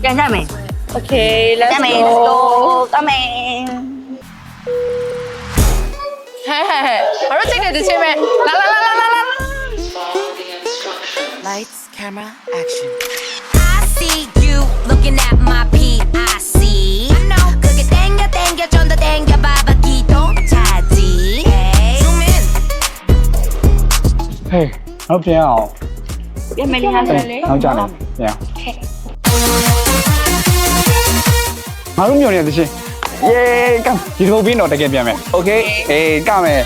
ကန်ကြမယ် Okay, ကြ let's မယ် go. တမယ် ဟဲ့ဘာလို့ချိန်နေချင်းမဲ့လာ Lights, camera, action. I see you looking at my PIC. I know. 그게 땡겨 좀 더 땡겨 봐봐 기도 차지. Zoom in. ဟေးနောက်ပြန်အောင် ပြန်မယ်လေးဟာဆက်လေ နောက်ကြတယ်ပြန်ငါတို့မျိုးနေတဲ့ချင်းယေကမ်ဒီလိုပြီးတော့တကယ်ပြန်မယ်โอเคအေးကမယ်